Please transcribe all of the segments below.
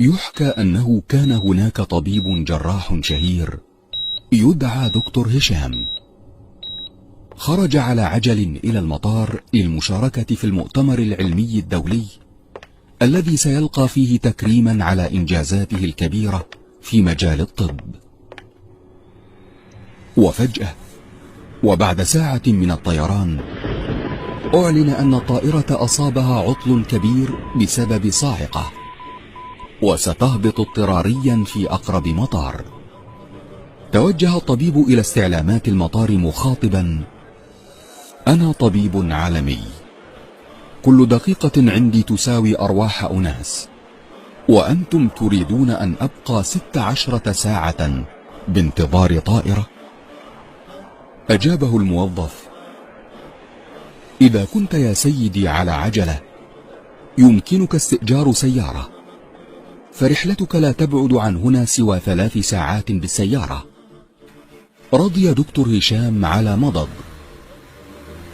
يحكى أنه كان هناك طبيب جراح شهير يدعى دكتور هشام، خرج على عجل إلى المطار للمشاركة في المؤتمر العلمي الدولي الذي سيلقى فيه تكريما على إنجازاته الكبيرة في مجال الطب. وفجأة وبعد ساعة من الطيران أعلن أن الطائرة أصابها عطل كبير بسبب صاعقة، وستهبط اضطراريا في أقرب مطار. توجه الطبيب إلى استعلامات المطار مخاطبا: أنا طبيب عالمي، كل دقيقة عندي تساوي أرواح أناس، وأنتم تريدون أن أبقى 16 ساعة بانتظار طائرة؟ أجابه الموظف: إذا كنت يا سيدي على عجلة يمكنك استئجار سيارة، فرحلتك لا تبعد عن هنا سوى 3 ساعات بالسيارة. رضي دكتور هشام على مضض،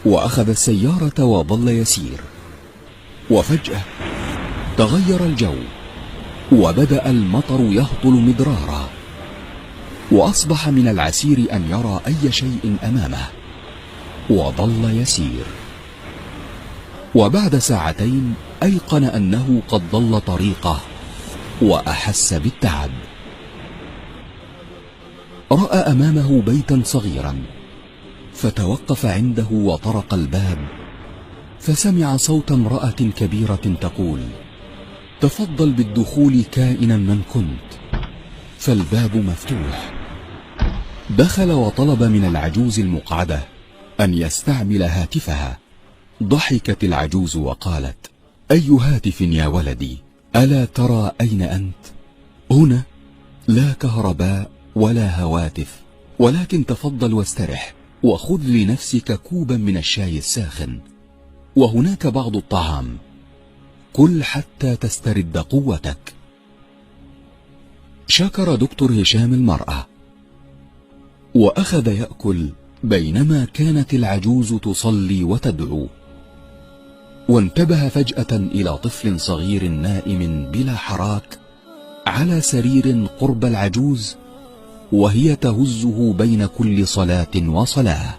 وأخذ السيارة وظل يسير. وفجأة تغير الجو، وبدأ المطر يهطل مدرارا، وأصبح من العسير أن يرى أي شيء أمامه، وظل يسير. وبعد ساعتين أيقن أنه قد ضل طريقه وأحس بالتعب. رأى أمامه بيتا صغيرا، فتوقف عنده وطرق الباب، فسمع صوت امرأة كبيرة تقول: تفضل بالدخول كائنا من كنت. فالباب مفتوح. دخل وطلب من العجوز المقعدة أن يستعمل هاتفها. ضحكت العجوز وقالت: أي هاتف يا ولدي؟ ألا ترى أين أنت؟ هنا لا كهرباء ولا هواتف، ولكن تفضل واسترح، وخذ لنفسك كوبا من الشاي الساخن، وهناك بعض الطعام، كل حتى تسترد قوتك. شكر دكتور هشام المرأة وأخذ يأكل، بينما كانت العجوز تصلي وتدعو. وانتبه فجأة إلى طفل صغير نائم بلا حراك على سرير قرب العجوز، وهي تهزه بين كل صلاة وصلاة.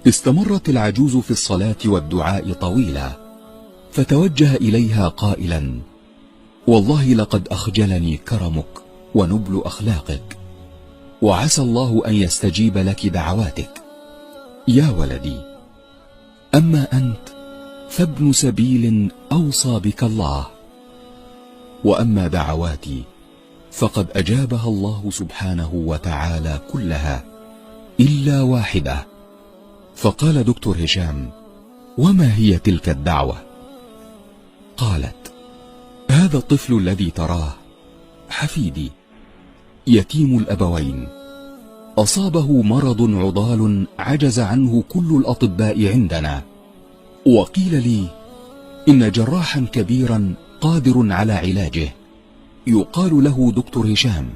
استمرت العجوز في الصلاة والدعاء طويلا، فتوجه إليها قائلا: والله لقد أخجلني كرمك ونبل أخلاقك، وعسى الله أن يستجيب لك دعواتك. يا ولدي، أما أنت فابن سبيل أوصى بك الله، وأما دعواتي فقد أجابها الله سبحانه وتعالى كلها إلا واحدة. فقال دكتور هشام: وما هي تلك الدعوة؟ قالت: هذا الطفل الذي تراه حفيدي، يتيم الأبوين، أصابه مرض عضال عجز عنه كل الأطباء عندنا، وقيل لي إن جراحا كبيرا قادر على علاجه يقال له دكتور هشام،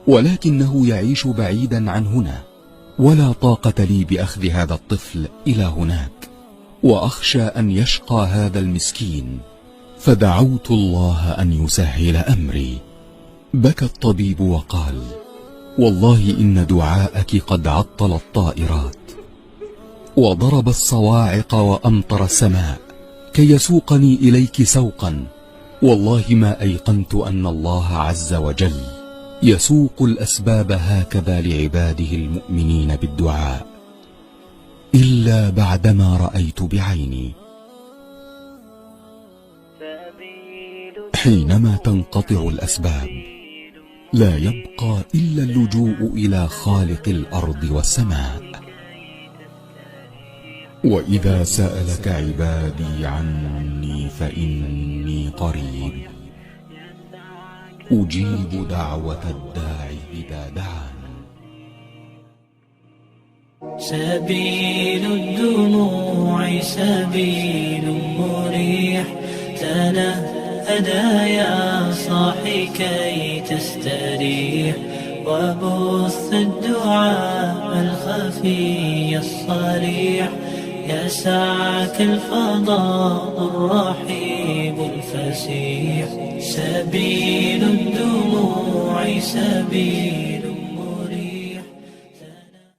ولكنه يعيش بعيدا عن هنا، ولا طاقة لي بأخذ هذا الطفل إلى هناك، وأخشى أن يشقى هذا المسكين، فدعوت الله أن يسهل أمري. بكى الطبيب وقال: والله إن دعاءك قد عطل الطائرات، وضرب الصواعق وأمطر السماء كي يسوقني إليك سوقا، والله ما أيقنت أن الله عز وجل يسوق الأسباب هكذا لعباده المؤمنين بالدعاء، إلا بعدما رأيت بعيني. حينما تنقطع الأسباب لا يبقى إلا اللجوء إلى خالق الأرض والسماء. وإذا سألك عبادي عني فإني قريب، أجيب دعوة الداعي إذا دعان. سبيل الدموع سبيل مريح، تنهدى يا صاحي كي تستريح، وبث الدعاء الخفي الصريح يسعك الفضاء الرحيب الفسيح. سبيل الدموع سبيل